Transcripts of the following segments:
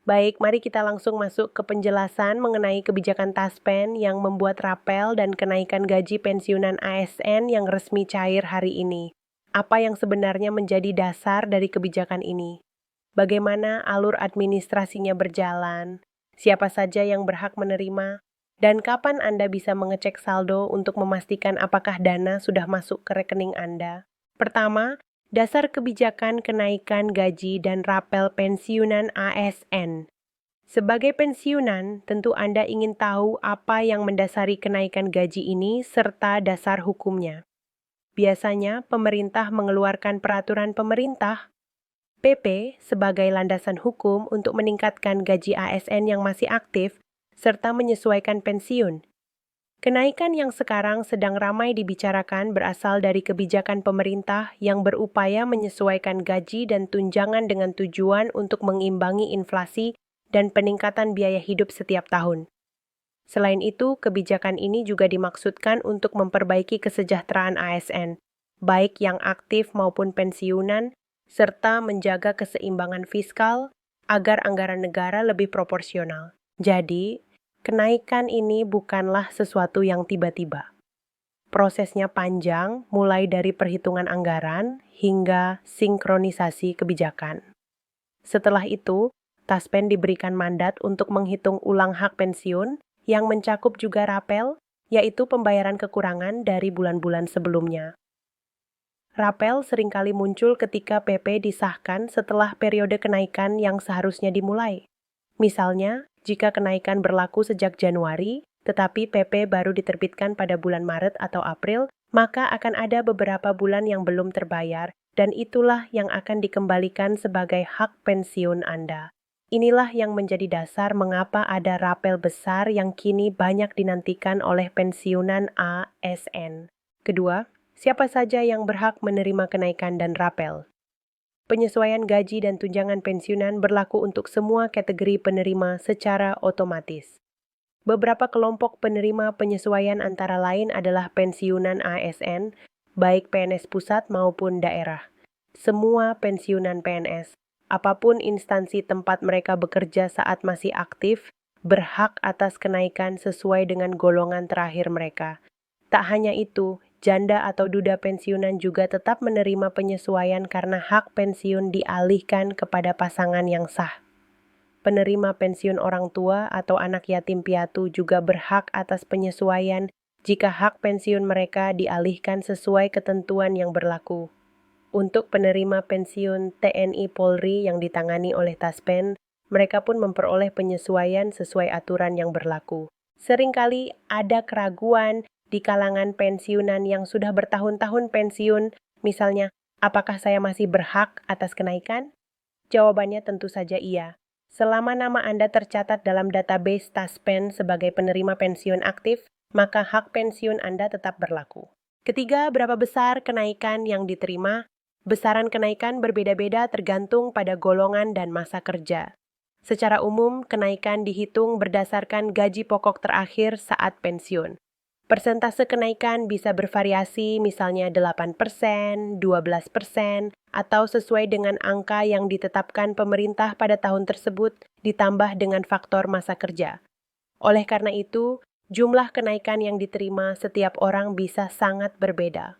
Baik, mari kita langsung masuk ke penjelasan mengenai kebijakan Taspen yang membuat rapel dan kenaikan gaji pensiunan ASN yang resmi cair hari ini. Apa yang sebenarnya menjadi dasar dari kebijakan ini? Bagaimana alur administrasinya berjalan? Siapa saja yang berhak menerima? Dan kapan Anda bisa mengecek saldo untuk memastikan apakah dana sudah masuk ke rekening Anda? Pertama, dasar kebijakan kenaikan gaji dan rapel pensiunan ASN. Sebagai pensiunan, tentu Anda ingin tahu apa yang mendasari kenaikan gaji ini serta dasar hukumnya. Biasanya, pemerintah mengeluarkan peraturan pemerintah PP sebagai landasan hukum untuk meningkatkan gaji ASN yang masih aktif serta menyesuaikan pensiun. Kenaikan yang sekarang sedang ramai dibicarakan berasal dari kebijakan pemerintah yang berupaya menyesuaikan gaji dan tunjangan dengan tujuan untuk mengimbangi inflasi dan peningkatan biaya hidup setiap tahun. Selain itu, kebijakan ini juga dimaksudkan untuk memperbaiki kesejahteraan ASN, baik yang aktif maupun pensiunan, serta menjaga keseimbangan fiskal agar anggaran negara lebih proporsional. Jadi, kenaikan ini bukanlah sesuatu yang tiba-tiba. Prosesnya panjang, mulai dari perhitungan anggaran hingga sinkronisasi kebijakan. Setelah itu, Taspen diberikan mandat untuk menghitung ulang hak pensiun yang mencakup juga rapel, yaitu pembayaran kekurangan dari bulan-bulan sebelumnya. Rapel seringkali muncul ketika PP disahkan setelah periode kenaikan yang seharusnya dimulai. Misalnya, jika kenaikan berlaku sejak Januari, tetapi PP baru diterbitkan pada bulan Maret atau April, maka akan ada beberapa bulan yang belum terbayar, dan itulah yang akan dikembalikan sebagai hak pensiun Anda. Inilah yang menjadi dasar mengapa ada rapel besar yang kini banyak dinantikan oleh pensiunan ASN. Kedua, siapa saja yang berhak menerima kenaikan dan rapel? Penyesuaian gaji dan tunjangan pensiunan berlaku untuk semua kategori penerima secara otomatis. Beberapa kelompok penerima penyesuaian antara lain adalah pensiunan ASN, baik PNS pusat maupun daerah. Semua pensiunan PNS, apapun instansi tempat mereka bekerja saat masih aktif, berhak atas kenaikan sesuai dengan golongan terakhir mereka. Tak hanya itu, janda atau duda pensiunan juga tetap menerima penyesuaian karena hak pensiun dialihkan kepada pasangan yang sah. Penerima pensiun orang tua atau anak yatim piatu juga berhak atas penyesuaian jika hak pensiun mereka dialihkan sesuai ketentuan yang berlaku. Untuk penerima pensiun TNI Polri yang ditangani oleh Taspen, mereka pun memperoleh penyesuaian sesuai aturan yang berlaku. Seringkali ada keraguan di kalangan pensiunan yang sudah bertahun-tahun pensiun, misalnya, apakah saya masih berhak atas kenaikan? Jawabannya tentu saja iya. Selama nama Anda tercatat dalam database Taspen sebagai penerima pensiun aktif, maka hak pensiun Anda tetap berlaku. Ketiga, berapa besar kenaikan yang diterima? Besaran kenaikan berbeda-beda tergantung pada golongan dan masa kerja. Secara umum, kenaikan dihitung berdasarkan gaji pokok terakhir saat pensiun. Persentase kenaikan bisa bervariasi, misalnya 8%, 12%, atau sesuai dengan angka yang ditetapkan pemerintah pada tahun tersebut, ditambah dengan faktor masa kerja. Oleh karena itu, jumlah kenaikan yang diterima setiap orang bisa sangat berbeda.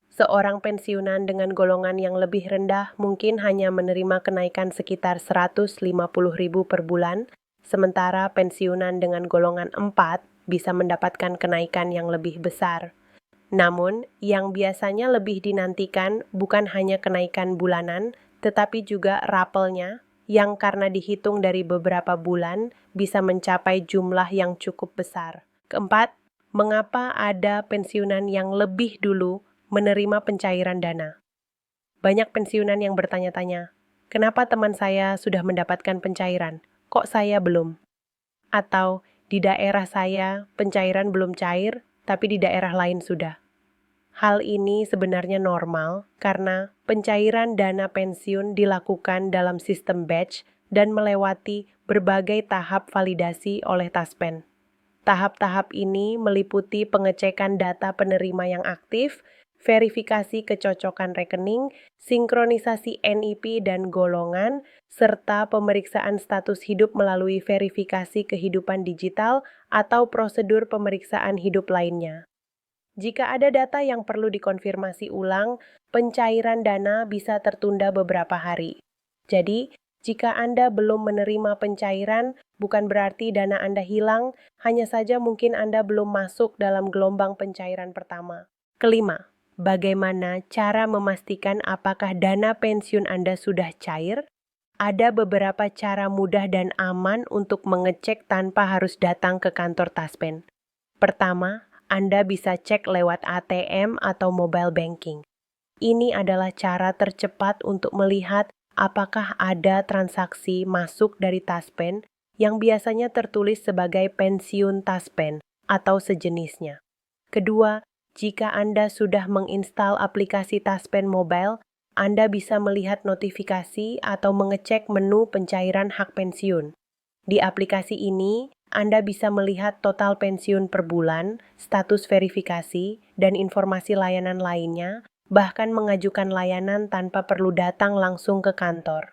Seorang pensiunan dengan golongan yang lebih rendah mungkin hanya menerima kenaikan sekitar 150.000 per bulan, sementara pensiunan dengan golongan 4 bisa mendapatkan kenaikan yang lebih besar. Namun, yang biasanya lebih dinantikan bukan hanya kenaikan bulanan, tetapi juga rapelnya, yang karena dihitung dari beberapa bulan, bisa mencapai jumlah yang cukup besar. Keempat, mengapa ada pensiunan yang lebih dulu menerima pencairan dana? Banyak pensiunan yang bertanya-tanya, kenapa teman saya sudah mendapatkan pencairan, kok saya belum? Atau, di daerah saya pencairan belum cair, tapi di daerah lain sudah. Hal ini sebenarnya normal karena pencairan dana pensiun dilakukan dalam sistem batch dan melewati berbagai tahap validasi oleh Taspen. Tahap-tahap ini meliputi pengecekan data penerima yang aktif, verifikasi kecocokan rekening, sinkronisasi NIP dan golongan, serta pemeriksaan status hidup melalui verifikasi kehidupan digital atau prosedur pemeriksaan hidup lainnya. Jika ada data yang perlu dikonfirmasi ulang, pencairan dana bisa tertunda beberapa hari. Jadi, jika Anda belum menerima pencairan, bukan berarti dana Anda hilang, hanya saja mungkin Anda belum masuk dalam gelombang pencairan pertama. Kelima, bagaimana cara memastikan apakah dana pensiun Anda sudah cair? Ada beberapa cara mudah dan aman untuk mengecek tanpa harus datang ke kantor Taspen. Pertama, Anda bisa cek lewat ATM atau mobile banking. Ini adalah cara tercepat untuk melihat apakah ada transaksi masuk dari Taspen yang biasanya tertulis sebagai pensiun Taspen atau sejenisnya. Kedua, jika Anda sudah menginstal aplikasi Taspen Mobile, Anda bisa melihat notifikasi atau mengecek menu pencairan hak pensiun. Di aplikasi ini, Anda bisa melihat total pensiun per bulan, status verifikasi, dan informasi layanan lainnya, bahkan mengajukan layanan tanpa perlu datang langsung ke kantor.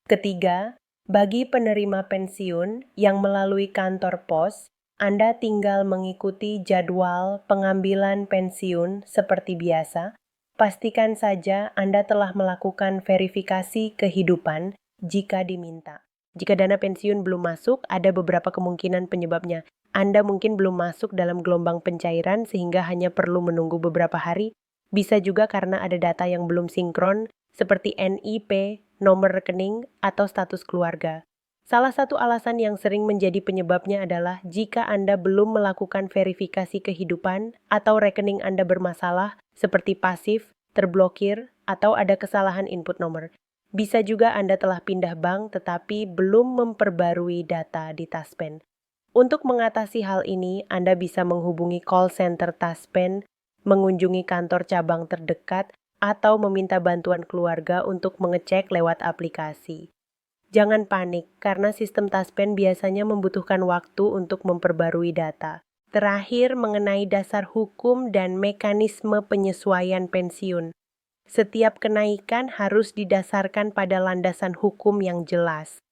Ketiga, bagi penerima pensiun yang melalui kantor pos, Anda tinggal mengikuti jadwal pengambilan pensiun seperti biasa. Pastikan saja Anda telah melakukan verifikasi kehidupan jika diminta. Jika dana pensiun belum masuk, ada beberapa kemungkinan penyebabnya. Anda mungkin belum masuk dalam gelombang pencairan sehingga hanya perlu menunggu beberapa hari. Bisa juga karena ada data yang belum sinkron, seperti NIP, nomor rekening, atau status keluarga. Salah satu alasan yang sering menjadi penyebabnya adalah jika Anda belum melakukan verifikasi kehidupan atau rekening Anda bermasalah, seperti pasif, terblokir, atau ada kesalahan input nomor. Bisa juga Anda telah pindah bank tetapi belum memperbarui data di Taspen. Untuk mengatasi hal ini, Anda bisa menghubungi call center Taspen, mengunjungi kantor cabang terdekat, atau meminta bantuan keluarga untuk mengecek lewat aplikasi. Jangan panik, karena sistem Taspen biasanya membutuhkan waktu untuk memperbarui data. Terakhir, mengenai dasar hukum dan mekanisme penyesuaian pensiun. Setiap kenaikan harus didasarkan pada landasan hukum yang jelas.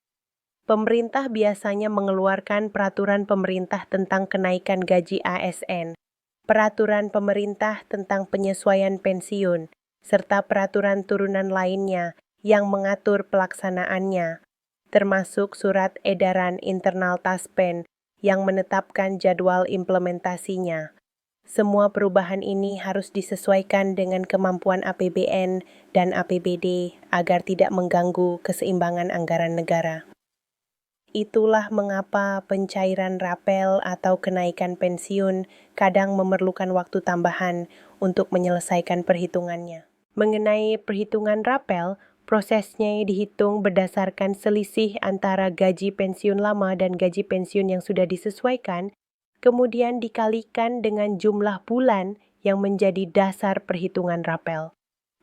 Pemerintah biasanya mengeluarkan peraturan pemerintah tentang kenaikan gaji ASN, peraturan pemerintah tentang penyesuaian pensiun, serta peraturan turunan lainnya yang mengatur pelaksanaannya, termasuk surat edaran internal Taspen yang menetapkan jadwal implementasinya. Semua perubahan ini harus disesuaikan dengan kemampuan APBN dan APBD agar tidak mengganggu keseimbangan anggaran negara. Itulah mengapa pencairan rapel atau kenaikan pensiun kadang memerlukan waktu tambahan untuk menyelesaikan perhitungannya. Mengenai perhitungan rapel, prosesnya dihitung berdasarkan selisih antara gaji pensiun lama dan gaji pensiun yang sudah disesuaikan, kemudian dikalikan dengan jumlah bulan yang menjadi dasar perhitungan rapel.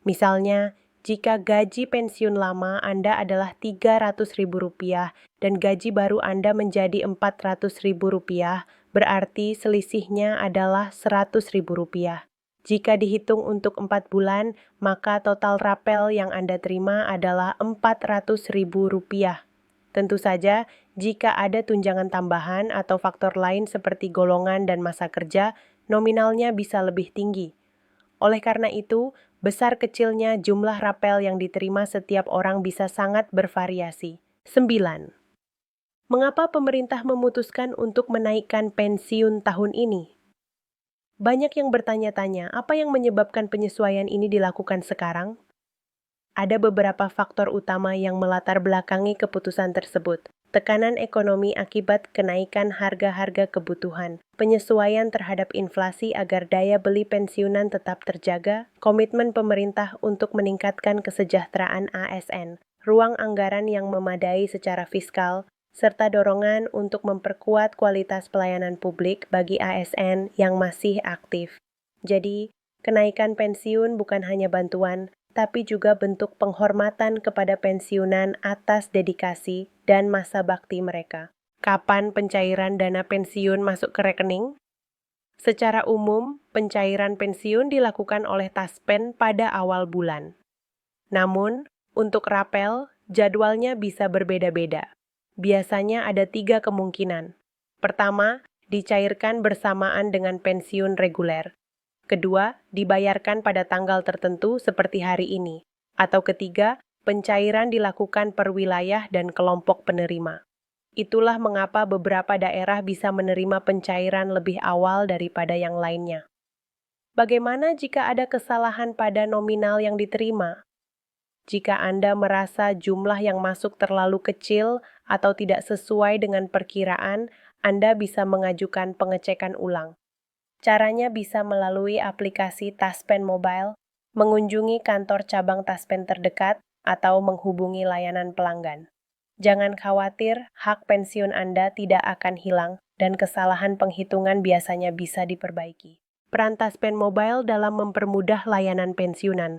Misalnya, jika gaji pensiun lama Anda adalah Rp300.000 dan gaji baru Anda menjadi Rp400.000, berarti selisihnya adalah Rp100.000. Jika dihitung untuk 4 bulan, maka total rapel yang Anda terima adalah Rp400.000. Tentu saja, jika ada tunjangan tambahan atau faktor lain seperti golongan dan masa kerja, nominalnya bisa lebih tinggi. Oleh karena itu, besar kecilnya jumlah rapel yang diterima setiap orang bisa sangat bervariasi. 9. Mengapa pemerintah memutuskan untuk menaikkan pensiun tahun ini? Banyak yang bertanya-tanya, apa yang menyebabkan penyesuaian ini dilakukan sekarang? Ada beberapa faktor utama yang melatar belakangi keputusan tersebut. Tekanan ekonomi akibat kenaikan harga-harga kebutuhan, penyesuaian terhadap inflasi agar daya beli pensiunan tetap terjaga, komitmen pemerintah untuk meningkatkan kesejahteraan ASN, ruang anggaran yang memadai secara fiskal, serta dorongan untuk memperkuat kualitas pelayanan publik bagi ASN yang masih aktif. Jadi, kenaikan pensiun bukan hanya bantuan, tapi juga bentuk penghormatan kepada pensiunan atas dedikasi dan masa bakti mereka. Kapan pencairan dana pensiun masuk ke rekening? Secara umum, pencairan pensiun dilakukan oleh Taspen pada awal bulan. Namun, untuk rapel, jadwalnya bisa berbeda-beda. Biasanya ada 3 kemungkinan. Pertama, dicairkan bersamaan dengan pensiun reguler. Kedua, dibayarkan pada tanggal tertentu seperti hari ini. Atau ketiga, pencairan dilakukan per wilayah dan kelompok penerima. Itulah mengapa beberapa daerah bisa menerima pencairan lebih awal daripada yang lainnya. Bagaimana jika ada kesalahan pada nominal yang diterima? Jika Anda merasa jumlah yang masuk terlalu kecil atau tidak sesuai dengan perkiraan, Anda bisa mengajukan pengecekan ulang. Caranya bisa melalui aplikasi Taspen Mobile, mengunjungi kantor cabang Taspen terdekat, atau menghubungi layanan pelanggan. Jangan khawatir, hak pensiun Anda tidak akan hilang dan kesalahan penghitungan biasanya bisa diperbaiki. Peran Taspen Mobile dalam mempermudah layanan pensiunan.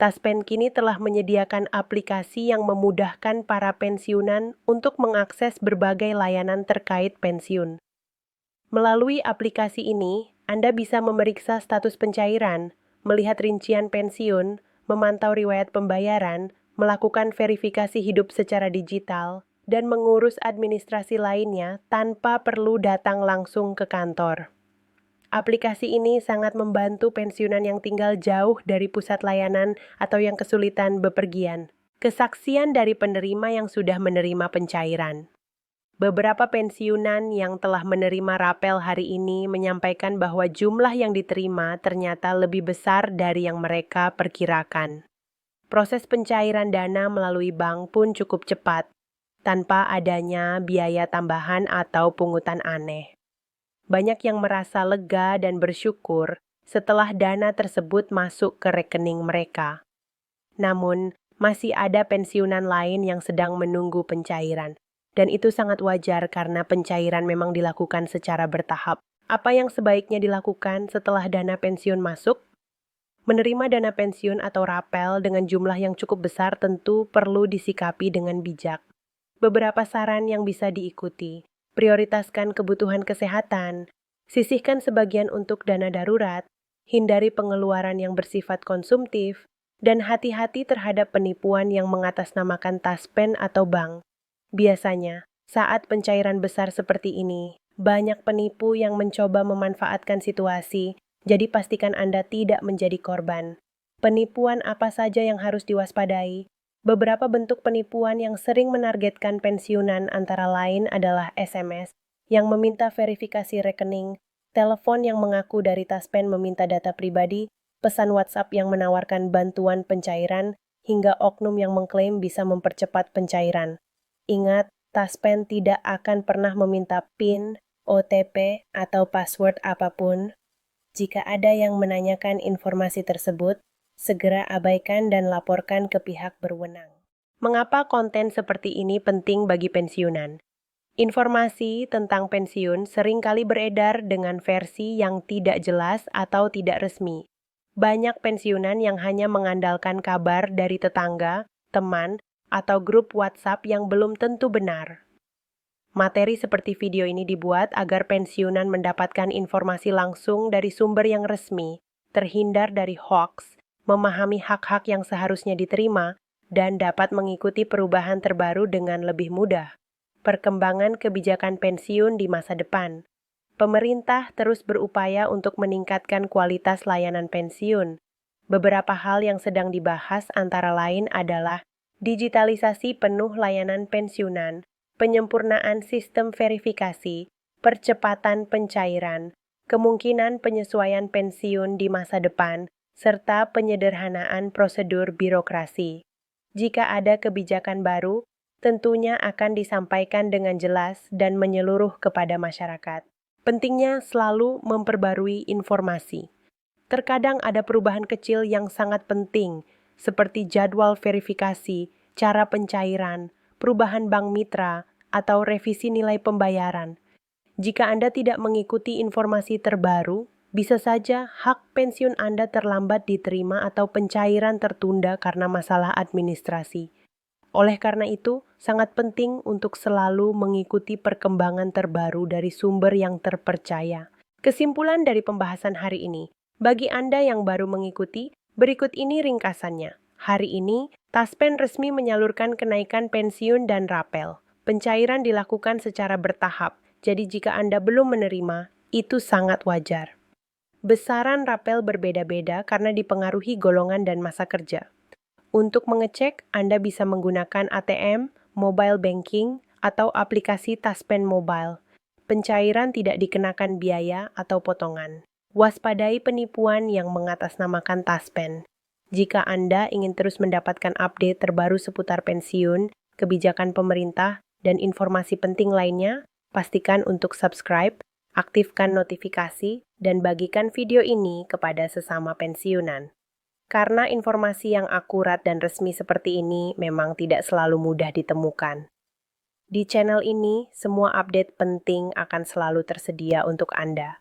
Taspen kini telah menyediakan aplikasi yang memudahkan para pensiunan untuk mengakses berbagai layanan terkait pensiun. Melalui aplikasi ini, Anda bisa memeriksa status pencairan, melihat rincian pensiun, memantau riwayat pembayaran, melakukan verifikasi hidup secara digital, dan mengurus administrasi lainnya tanpa perlu datang langsung ke kantor. Aplikasi ini sangat membantu pensiunan yang tinggal jauh dari pusat layanan atau yang kesulitan bepergian. Kesaksian dari penerima yang sudah menerima pencairan. Beberapa pensiunan yang telah menerima rapel hari ini menyampaikan bahwa jumlah yang diterima ternyata lebih besar dari yang mereka perkirakan. Proses pencairan dana melalui bank pun cukup cepat, tanpa adanya biaya tambahan atau pungutan aneh. Banyak yang merasa lega dan bersyukur setelah dana tersebut masuk ke rekening mereka. Namun, masih ada pensiunan lain yang sedang menunggu pencairan. Dan itu sangat wajar karena pencairan memang dilakukan secara bertahap. Apa yang sebaiknya dilakukan setelah dana pensiun masuk? Menerima dana pensiun atau rapel dengan jumlah yang cukup besar tentu perlu disikapi dengan bijak. Beberapa saran yang bisa diikuti. Prioritaskan kebutuhan kesehatan. Sisihkan sebagian untuk dana darurat. Hindari pengeluaran yang bersifat konsumtif. Dan hati-hati terhadap penipuan yang mengatasnamakan Taspen atau bank. Biasanya, saat pencairan besar seperti ini, banyak penipu yang mencoba memanfaatkan situasi, jadi pastikan Anda tidak menjadi korban. Penipuan apa saja yang harus diwaspadai? Beberapa bentuk penipuan yang sering menargetkan pensiunan antara lain adalah SMS yang meminta verifikasi rekening, telepon yang mengaku dari Taspen meminta data pribadi, pesan WhatsApp yang menawarkan bantuan pencairan, hingga oknum yang mengklaim bisa mempercepat pencairan. Ingat, Taspen tidak akan pernah meminta PIN, OTP, atau password apapun. Jika ada yang menanyakan informasi tersebut, segera abaikan dan laporkan ke pihak berwenang. Mengapa konten seperti ini penting bagi pensiunan? Informasi tentang pensiun seringkali beredar dengan versi yang tidak jelas atau tidak resmi. Banyak pensiunan yang hanya mengandalkan kabar dari tetangga, teman, atau grup WhatsApp yang belum tentu benar. Materi seperti video ini dibuat agar pensiunan mendapatkan informasi langsung dari sumber yang resmi, terhindar dari hoaks, memahami hak-hak yang seharusnya diterima, dan dapat mengikuti perubahan terbaru dengan lebih mudah. Perkembangan kebijakan pensiun di masa depan. Pemerintah terus berupaya untuk meningkatkan kualitas layanan pensiun. Beberapa hal yang sedang dibahas antara lain adalah digitalisasi penuh layanan pensiunan, penyempurnaan sistem verifikasi, percepatan pencairan, kemungkinan penyesuaian pensiun di masa depan, serta penyederhanaan prosedur birokrasi. Jika ada kebijakan baru, tentunya akan disampaikan dengan jelas dan menyeluruh kepada masyarakat. Pentingnya selalu memperbarui informasi. Terkadang ada perubahan kecil yang sangat penting, seperti jadwal verifikasi, cara pencairan, perubahan bank mitra, atau revisi nilai pembayaran. Jika Anda tidak mengikuti informasi terbaru, bisa saja hak pensiun Anda terlambat diterima atau pencairan tertunda karena masalah administrasi. Oleh karena itu, sangat penting untuk selalu mengikuti perkembangan terbaru dari sumber yang terpercaya. Kesimpulan dari pembahasan hari ini, bagi Anda yang baru mengikuti, berikut ini ringkasannya. Hari ini, Taspen resmi menyalurkan kenaikan pensiun dan rapel. Pencairan dilakukan secara bertahap, jadi jika Anda belum menerima, itu sangat wajar. Besaran rapel berbeda-beda karena dipengaruhi golongan dan masa kerja. Untuk mengecek, Anda bisa menggunakan ATM, mobile banking, atau aplikasi Taspen Mobile. Pencairan tidak dikenakan biaya atau potongan. Waspadai penipuan yang mengatasnamakan Taspen. Jika Anda ingin terus mendapatkan update terbaru seputar pensiun, kebijakan pemerintah, dan informasi penting lainnya, pastikan untuk subscribe, aktifkan notifikasi, dan bagikan video ini kepada sesama pensiunan. Karena informasi yang akurat dan resmi seperti ini memang tidak selalu mudah ditemukan. Di channel ini, semua update penting akan selalu tersedia untuk Anda.